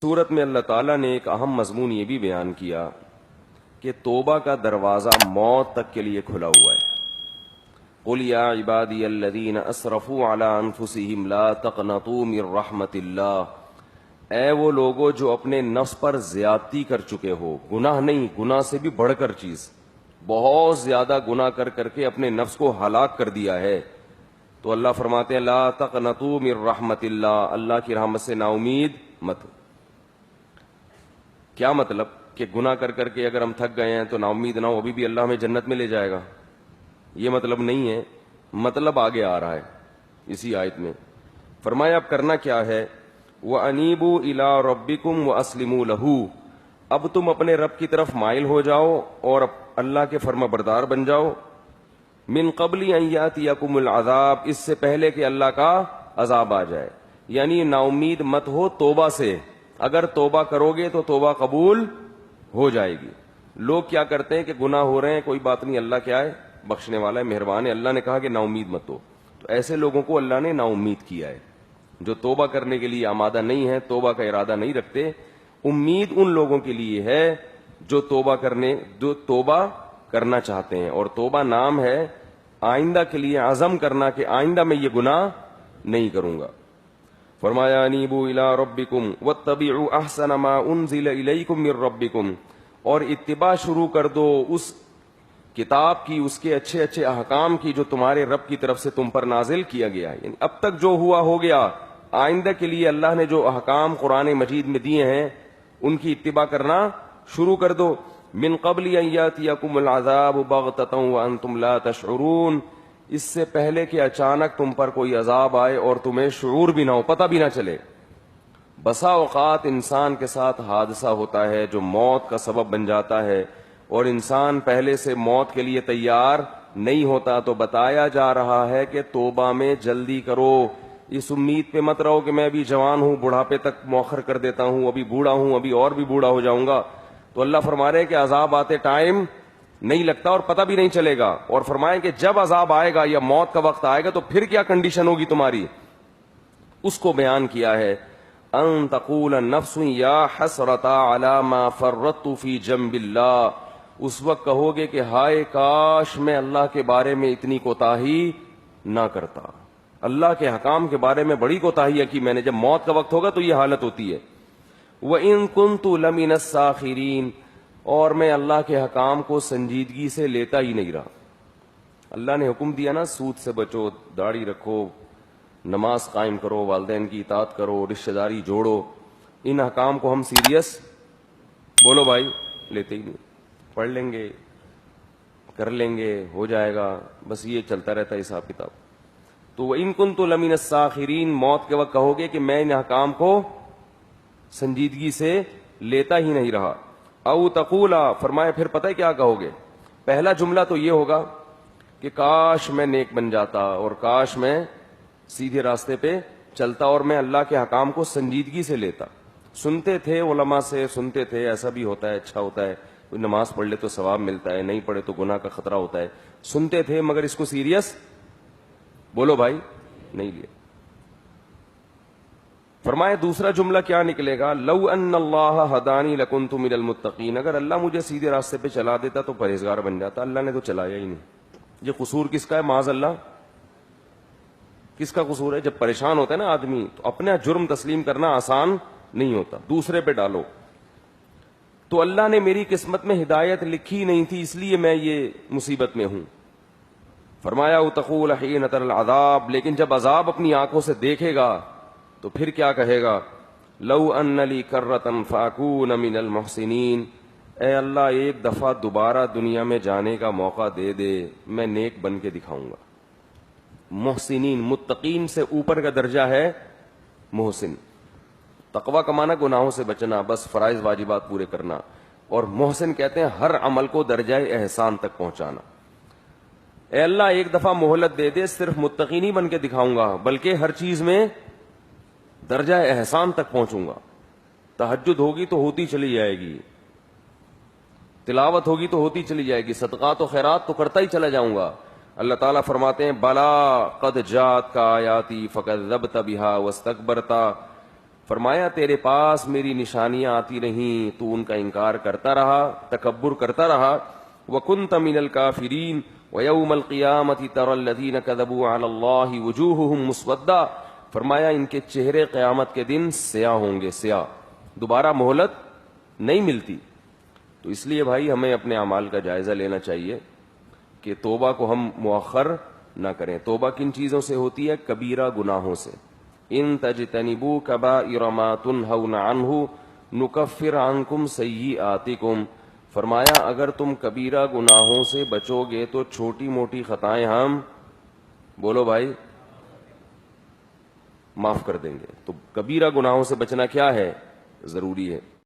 صورت میں اللہ تعالیٰ نے ایک اہم مضمون یہ بھی بیان کیا کہ توبہ کا دروازہ موت تک کے لیے کھلا ہوا ہے. قل یا عبادی الذین اسرفوا علی انفسہم لا تقنطوا من رحمت اللہ. اے وہ لوگوں جو اپنے نفس پر زیادتی کر چکے ہو، گناہ نہیں، گناہ سے بھی بڑھ کر چیز، بہت زیادہ گناہ کر کر کے اپنے نفس کو ہلاک کر دیا ہے، تو اللہ فرماتے ہیں لا تقنطوا من رحمت اللہ، اللہ کی رحمت سے نا امید مت ہو. کیا مطلب کہ گناہ کر کر کے اگر ہم تھک گئے ہیں تو نا امید نہ ہو، ابھی بھی اللہ ہمیں جنت میں لے جائے گا، یہ مطلب نہیں ہے. مطلب آگے آ رہا ہے اسی آیت میں. فرمایا اب کرنا کیا ہے، وَأَنِيبُوا إِلَىٰ رَبِّكُمْ وَأَسْلِمُوا لَهُ. اب تم اپنے رب کی طرف مائل ہو جاؤ اور اللہ کے فرما بردار بن جاؤ. من قبل ان یاتیکم العذاب، اس سے پہلے کہ اللہ کا عذاب آ جائے. یعنی نا امید مت ہو توبہ سے، اگر توبہ کرو گے تو توبہ قبول ہو جائے گی. لوگ کیا کرتے ہیں کہ گناہ ہو رہے ہیں، کوئی بات نہیں، اللہ کیا ہے، بخشنے والا ہے، مہربان ہے. اللہ نے کہا کہ نا امید مت ہو، تو ایسے لوگوں کو اللہ نے نا امید کیا ہے جو توبہ کرنے کے لیے آمادہ نہیں ہے، توبہ کا ارادہ نہیں رکھتے. امید ان لوگوں کے لیے ہے جو توبہ کرنا چاہتے ہیں، اور توبہ نام ہے آئندہ کے لیے عزم کرنا کہ آئندہ میں یہ گناہ نہیں کروں گا. فرمایا انیبوا الی ربکم واتبعوا احسن ما انزل الیکم من ربکم، اور اتباع شروع کر دو اس کتاب کی، اس کے اچھے اچھے احکام کی جو تمہارے رب کی طرف سے تم پر نازل کیا گیا ہے. یعنی اب تک جو ہوا ہو گیا، آئندہ کے لیے اللہ نے جو احکام قرآن مجید میں دیے ہیں ان کی اتباع کرنا شروع کر دو. من قبل ان یاتیکم العذاب بغتۃ وانتم لا تشعرون، اس سے پہلے کہ اچانک تم پر کوئی عذاب آئے اور تمہیں شعور بھی نہ ہو، پتہ بھی نہ چلے. بسا اوقات انسان کے ساتھ حادثہ ہوتا ہے جو موت کا سبب بن جاتا ہے، اور انسان پہلے سے موت کے لیے تیار نہیں ہوتا. تو بتایا جا رہا ہے کہ توبہ میں جلدی کرو، اس امید پہ مت رہو کہ میں ابھی جوان ہوں، بڑھاپے تک مؤخر کر دیتا ہوں، ابھی بوڑھا ہوں، ابھی اور بھی بوڑھا ہو جاؤں گا. تو اللہ فرما رہے کہ عذاب آتے ٹائم نہیں لگتا اور پتہ بھی نہیں چلے گا. اور فرمائیں کہ جب عذاب آئے گا یا موت کا وقت آئے گا تو پھر کیا کنڈیشن ہوگی تمہاری، اس کو بیان کیا ہے. ان تقول نفس یا حسرتا علی ما فرطت فی جنب اللہ، اس وقت کہو گے کہ ہائے کاش میں اللہ کے بارے میں اتنی کوتاہی نہ کرتا، اللہ کے حکام کے بارے میں بڑی کوتاہی ہے کہ میں نے. جب موت کا وقت ہوگا تو یہ حالت ہوتی ہے. وَإِن كُنتُ لَمِنَ السَّاخِرِينَ، اور میں اللہ کے حکام کو سنجیدگی سے لیتا ہی نہیں رہا. اللہ نے حکم دیا نا سود سے بچو، داڑھی رکھو، نماز قائم کرو، والدین کی اطاعت کرو، رشتہ داری جوڑو، ان حکام کو ہم سیریس بولو بھائی لیتے ہی نہیں. پڑھ لیں گے، کر لیں گے، ہو جائے گا، بس یہ چلتا رہتا ہے حساب کتاب. تو وَإِن كُنتُ لَمِنَ السَّاخِرِينَ، موت کے وقت کہو گے کہ میں ان حکام کو سنجیدگی سے لیتا ہی نہیں رہا. او تقولا، فرمایا پھر پتہ ہے کیا کہو گے. پہلا جملہ تو یہ ہوگا کہ کاش میں نیک بن جاتا اور کاش میں سیدھے راستے پہ چلتا اور میں اللہ کے حکام کو سنجیدگی سے لیتا. سنتے تھے علماء سے، سنتے تھے ایسا بھی ہوتا ہے، اچھا ہوتا ہے، کوئی نماز پڑھ لے تو ثواب ملتا ہے، نہیں پڑھے تو گناہ کا خطرہ ہوتا ہے. سنتے تھے مگر اس کو سیریس بولو بھائی نہیں لیا. فرمایا دوسرا جملہ کیا نکلے گا، لو ان اللہ ہدانی لکنت من المتقین، اگر اللہ مجھے سیدھے راستے پہ چلا دیتا تو پرہیزگار بن جاتا. اللہ نے تو چلایا ہی نہیں. یہ قصور کس کا ہے معاذ اللہ، کس کا قصور ہے؟ جب پریشان ہوتا ہے نا آدمی تو اپنا جرم تسلیم کرنا آسان نہیں ہوتا، دوسرے پہ ڈالو. تو اللہ نے میری قسمت میں ہدایت لکھی نہیں تھی، اس لیے میں یہ مصیبت میں ہوں. فرمایا تقول حین تر العذاب، لیکن جب عذاب اپنی آنکھوں سے دیکھے گا تو پھر کیا کہے گا، لو ان لی کرۃ فاکون من المحسنین، اے اللہ ایک دفعہ دوبارہ دنیا میں جانے کا موقع دے دے، میں نیک بن کے دکھاؤں گا. محسنین، متقین سے اوپر کا درجہ ہے محسن. تقویٰ کا معنی گناہوں سے بچنا، بس فرائض واجبات پورے کرنا، اور محسن کہتے ہیں ہر عمل کو درجہ احسان تک پہنچانا. اے اللہ ایک دفعہ مہلت دے دے، صرف متقین ہی بن کے دکھاؤں گا بلکہ ہر چیز میں درجہ احسان تک پہنچوں گا. تہجد ہوگی تو ہوتی چلی جائے گی، تلاوت ہوگی تو ہوتی چلی جائے گی، صدقات و خیرات تو کرتا ہی چلا جاؤں گا. اللہ تعالیٰ فرماتے ہیں بلا قد جات کا آیاتی فکذبت بہا واستکبرتا، فرمایا تیرے پاس میری نشانیاں آتی رہیں تو ان کا انکار کرتا رہا، تکبر کرتا رہا. وَكُنْتَ مِنَ الْكَافِرِينَ وَيَوْمَ الْقِيَامَةِ تَرَى الَّذِينَ كَذَبُوا عَلَى اللَّهِ وُجُوهُهُمْ مُسْوَدَّةٌ. فرمایا ان کے چہرے قیامت کے دن سیاہ ہوں گے، سیاہ، دوبارہ مہلت نہیں ملتی. تو اس لیے بھائی ہمیں اپنے اعمال کا جائزہ لینا چاہیے کہ توبہ کو ہم مؤخر نہ کریں. توبہ کن چیزوں سے ہوتی ہے؟ کبیرہ گناہوں سے. ان تجتنبوا کبائر ما تنہون عنہ نکفر عنکم سیئاتکم. فرمایا اگر تم کبیرہ گناہوں سے بچو گے تو چھوٹی موٹی خطائیں ہم، بولو بھائی، معاف کر دیں گے. تو کبیرہ گناہوں سے بچنا کیا ہے؟ ضروری ہے.